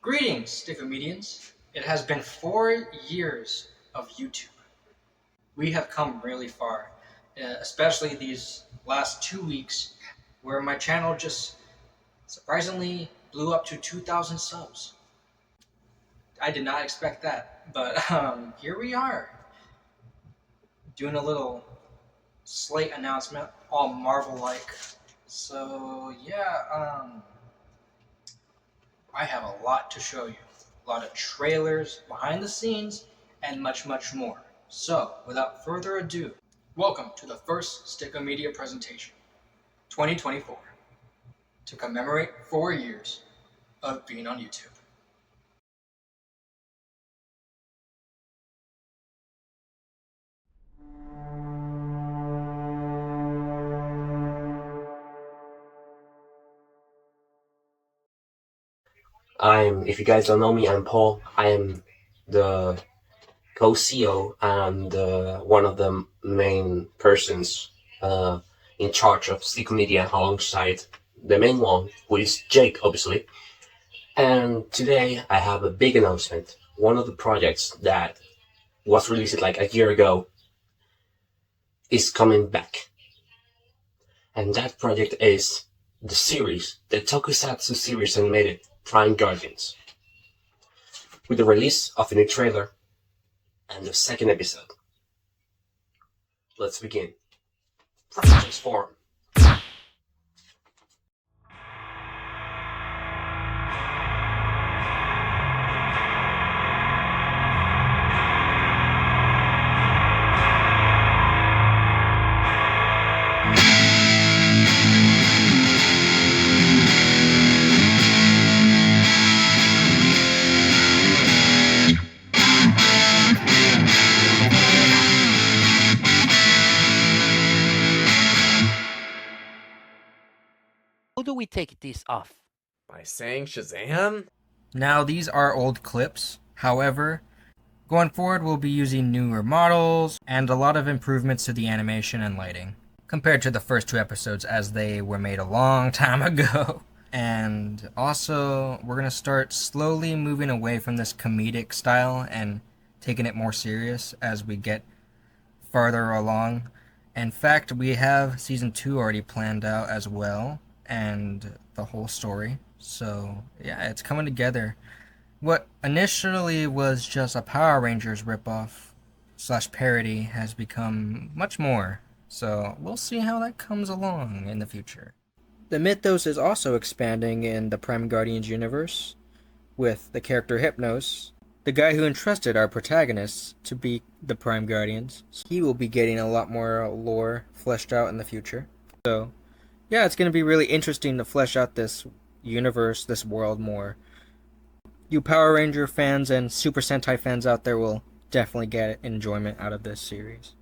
Greetings, Stickomedians. It has been 4 years of YouTube. We have come really far, especially these last 2 weeks, where my channel just surprisingly blew up to 2,000 subs. I did not expect that, but here we are, doing a little slate announcement, all Marvel-like. So yeah, I have a lot to show you. A lot of trailers, behind the scenes, and much, much more. So, without further ado, welcome to the first Stickomedia presentation, 2024, to commemorate 4 years of being on YouTube. If you guys don't know me, I'm Paul. I am the co-CEO and one of the main persons in charge of Stick Media alongside the main one, who is Jake, obviously. And today I have a big announcement. One of the projects that was released like a year ago is coming back. And that project is the series, the Tokusatsu series animated Prime Guardians. With the release of a new trailer and the second episode. Let's begin. Transform. How do we take this off? By saying Shazam? Now, these are old clips. However, going forward, we'll be using newer models and a lot of improvements to the animation and lighting compared to the first 2 episodes, as they were made a long time ago. And also, we're going to start slowly moving away from this comedic style and taking it more serious as we get farther along. In fact, we have season 2 already planned out as well, and the whole story. So yeah, it's coming together. What initially was just a Power Rangers ripoff / parody has become much more. So we'll see how that comes along in the future. The mythos is also expanding in the Prime Guardians universe, with the character Hypnos, the guy who entrusted our protagonists to be the Prime Guardians. He will be getting a lot more lore fleshed out in the future. So yeah, it's going to be really interesting to flesh out this universe, this world more. You Power Ranger fans and Super Sentai fans out there will definitely get enjoyment out of this series.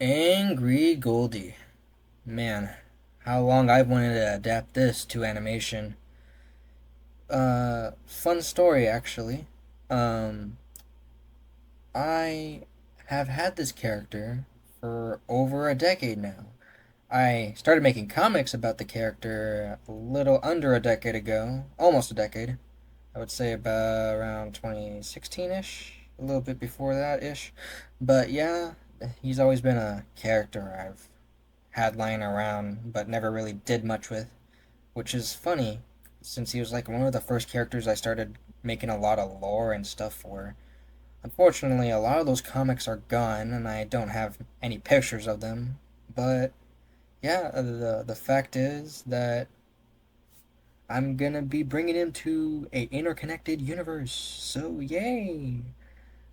Angry Goldi. Man, how long I've wanted to adapt this to animation. Fun story actually. I have had this character for over a decade now. I started making comics about the character a little under a decade ago, almost a decade. I would say about around 2016-ish, a little bit before that-ish. But yeah, he's always been a character I've had lying around, but never really did much with, which is funny, since he was like one of the first characters I started making a lot of lore and stuff for. Unfortunately, a lot of those comics are gone, and I don't have any pictures of them, but yeah, the fact is that I'm gonna be bringing him to a interconnected universe, so yay!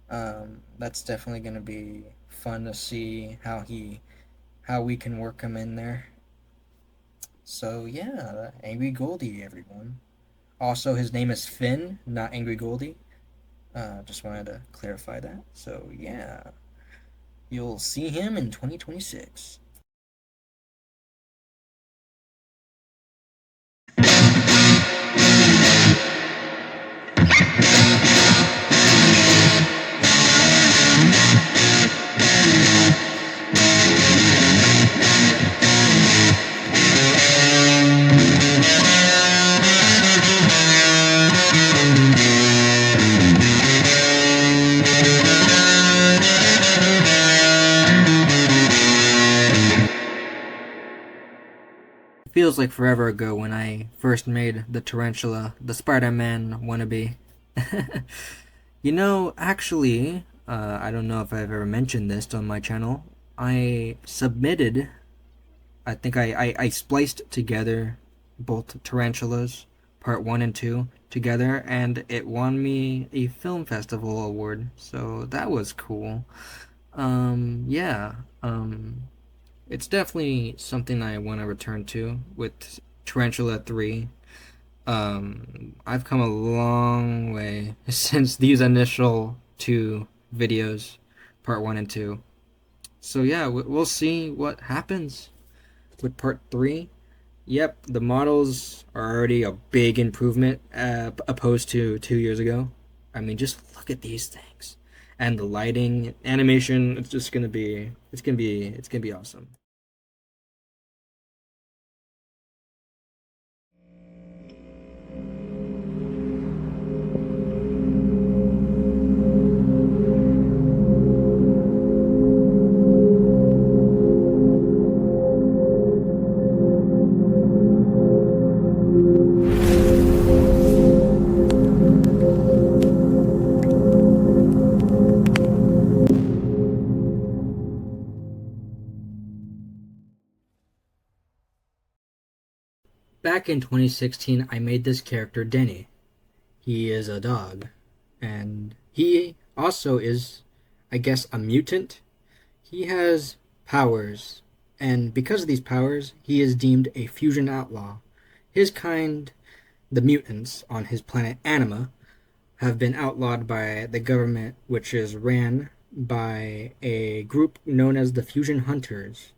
That's definitely going to be fun to see how we can work him in there. So yeah, Angry Goldie, everyone. Also, his name is Finn, not Angry Goldie. Just wanted to clarify that. So yeah, you'll see him in 2026. It feels like forever ago when I first made the Tarantula, the Spider-Man wannabe. Actually, I don't know if I've ever mentioned this on my channel. I submitted, I think I spliced together both Tarantulas, part 1 and 2, together, and it won me a film festival award, so that was cool. Yeah, it's definitely something I want to return to with Tarantula 3. I've come a long way since these initial two videos, part 1 and 2. So yeah, we'll see what happens with part 3. Yep, the models are already a big improvement opposed to 2 years ago. I mean, just look at these things, and the lighting, animation. It's just it's gonna be awesome. Back in 2016, I made this character Denny. He is a dog, and he also is, I guess, a mutant. He has powers, and because of these powers, he is deemed a fusion outlaw. His kind, the mutants on his planet Anima, have been outlawed by the government, which is ran by a group known as the Fusion Hunters.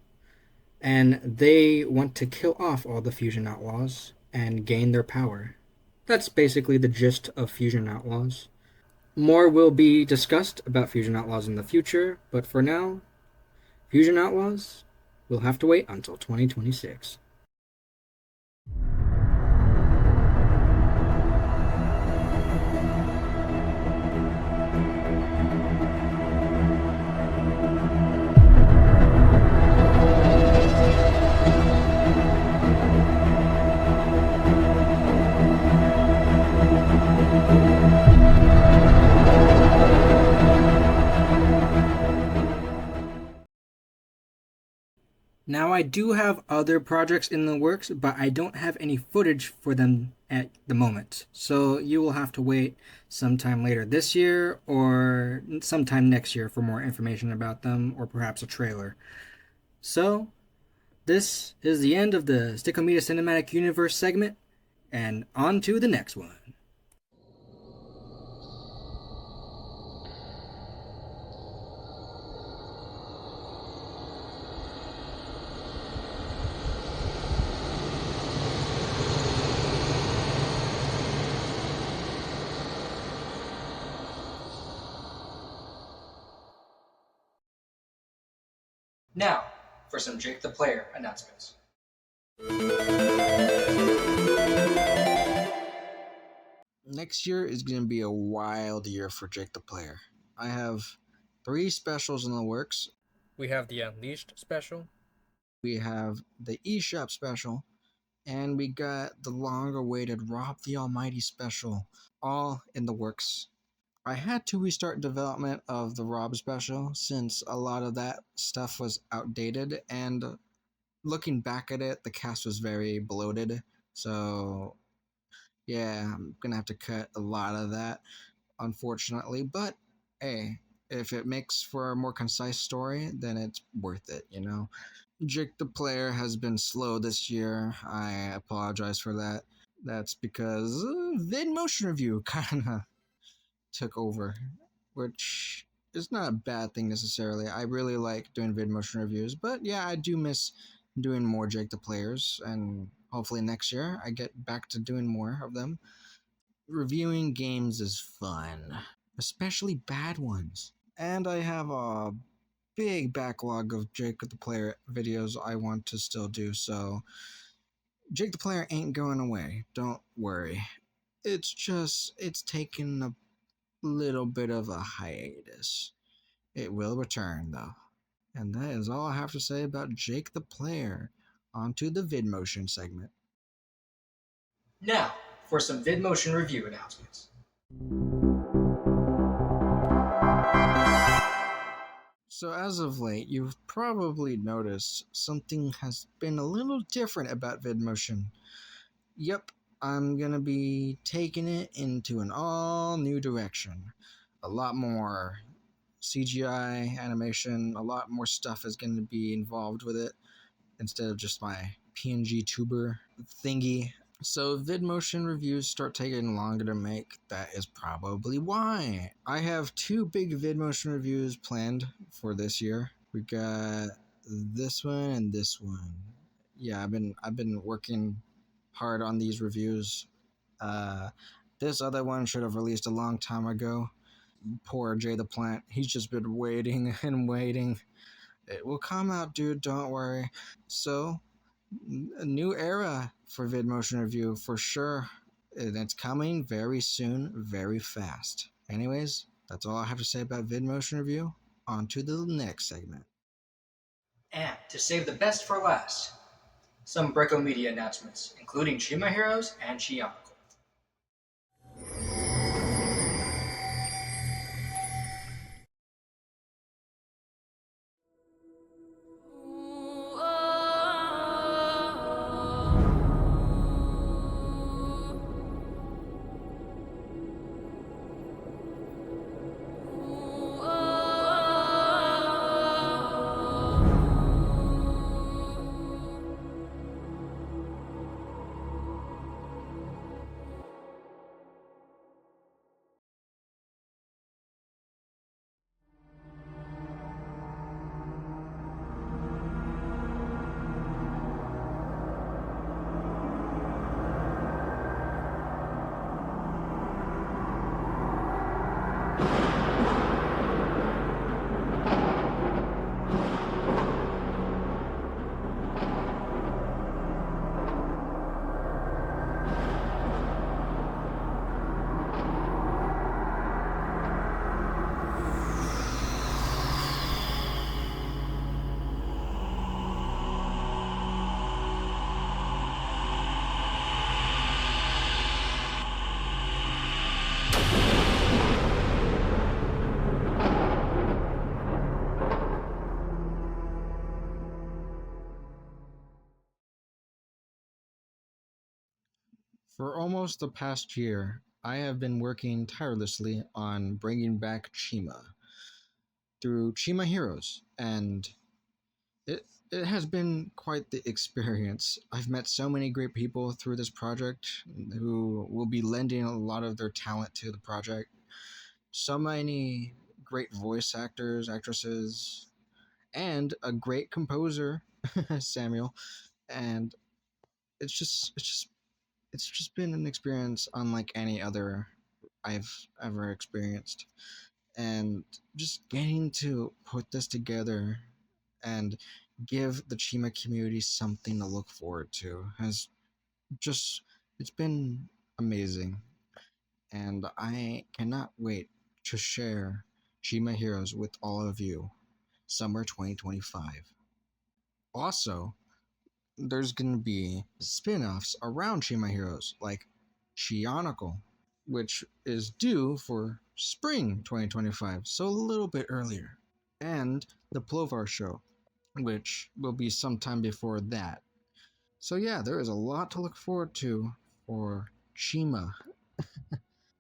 And they want to kill off all the Fusion Outlaws and gain their power. That's basically the gist of Fusion Outlaws. More will be discussed about Fusion Outlaws in the future, but for now, Fusion Outlaws will have to wait until 2026. Now, I do have other projects in the works, but I don't have any footage for them at the moment. So you will have to wait sometime later this year or sometime next year for more information about them, or perhaps a trailer. So, this is the end of the Stickomedia Cinematic Universe segment, and on to the next one. Now, for some Jake the Player announcements. Next year is going to be a wild year for Jake the Player. I have 3 specials in the works. We have the Unleashed special. We have the eShop special. And we got the long-awaited Rob the Almighty special, all in the works. I had to restart development of the Rob special since a lot of that stuff was outdated, and looking back at it, the cast was very bloated. So yeah, I'm gonna have to cut a lot of that, unfortunately. But hey, If it makes for a more concise story, then it's worth it, you know? Jake the Player has been slow this year. I apologize for that. That's because VidMotion Review kind of took over, which is not a bad thing necessarily. I really like doing VidMotion reviews, but yeah, I do miss doing more Jake the Players, and hopefully next year I get back to doing more of them. Reviewing games is fun, especially bad ones. And I have a big backlog of Jake the Player videos I want to still do, so Jake the Player ain't going away. Don't worry. It's taken a little bit of a hiatus. It will return, though. And that is all I have to say about Jake the Player. On to the VidMotion segment. Now, for some VidMotion review announcements. So as of late, you've probably noticed something has been a little different about VidMotion. Yep, I'm gonna be taking it into an all new direction. A lot more CGI animation, a lot more stuff is going to be involved with it instead of just my PNG tuber thingy. So VidMotion reviews start taking longer to make. That is probably why. I have 2 big VidMotion reviews planned for this year. We got this one and this one. Yeah, I've been working hard on these reviews. This other one should have released a long time ago. Poor Jay the Plant. He's just been waiting and waiting. It will come out, dude. Don't worry. So, a new era for VidMotion review for sure. And it's coming very soon, very fast. Anyways, that's all I have to say about VidMotion review. On to the next segment. And to save the best for last, some Breco Media announcements, including CHIMA Heroes and CHIONICLE. For almost the past year, I have been working tirelessly on bringing back CHIMA through CHIMA Heroes, and it has been quite the experience. I've met so many great people through this project who will be lending a lot of their talent to the project. So many great voice actors, actresses, and a great composer, Samuel. And it's just been an experience unlike any other I've ever experienced. And just getting to put this together and give the CHIMA community something to look forward to has just, it's been amazing. And I cannot wait to share CHIMA Heroes with all of you summer 2025. Also, there's going to be spin-offs around CHIMA Heroes like CHIONICLE, which is due for spring 2025, so a little bit earlier, and the Plovar Show, which will be sometime before that. So yeah, there is a lot to look forward to for CHIMA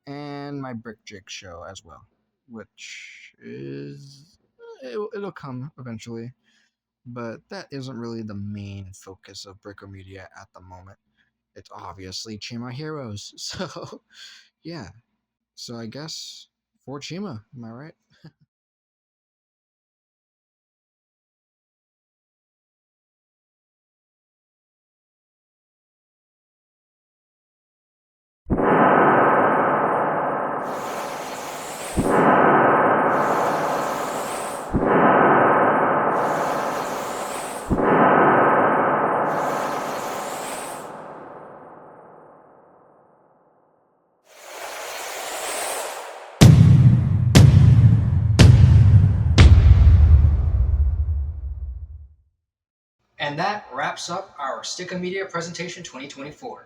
and my Brick Jig show as well. which is it'll come eventually, but that isn't really the main focus of Brico Media at the moment. It's obviously CHIMA Heroes. So yeah. So I guess for CHIMA, am I right? And that wraps up our Sticka Media Presentation 2024.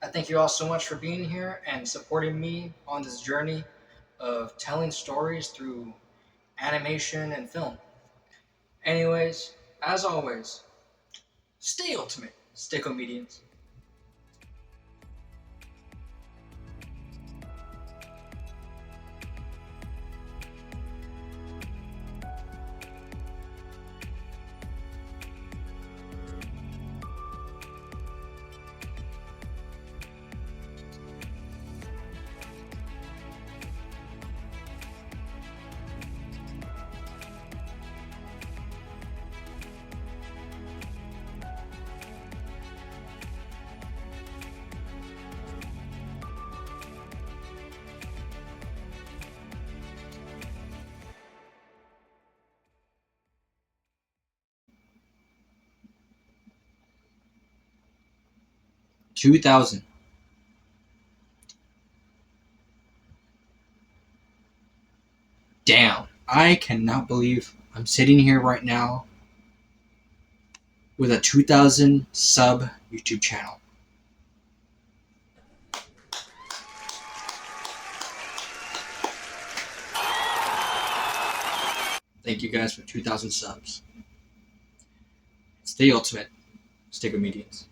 I thank you all so much for being here and supporting me on this journey of telling stories through animation and film. Anyways, as always, stay ultimate, Stickomedians. $2,000. Damn, I cannot believe I'm sitting here right now with a 2,000 sub YouTube channel. Thank you guys for 2,000 subs. Stay ultimate, Stickomedians.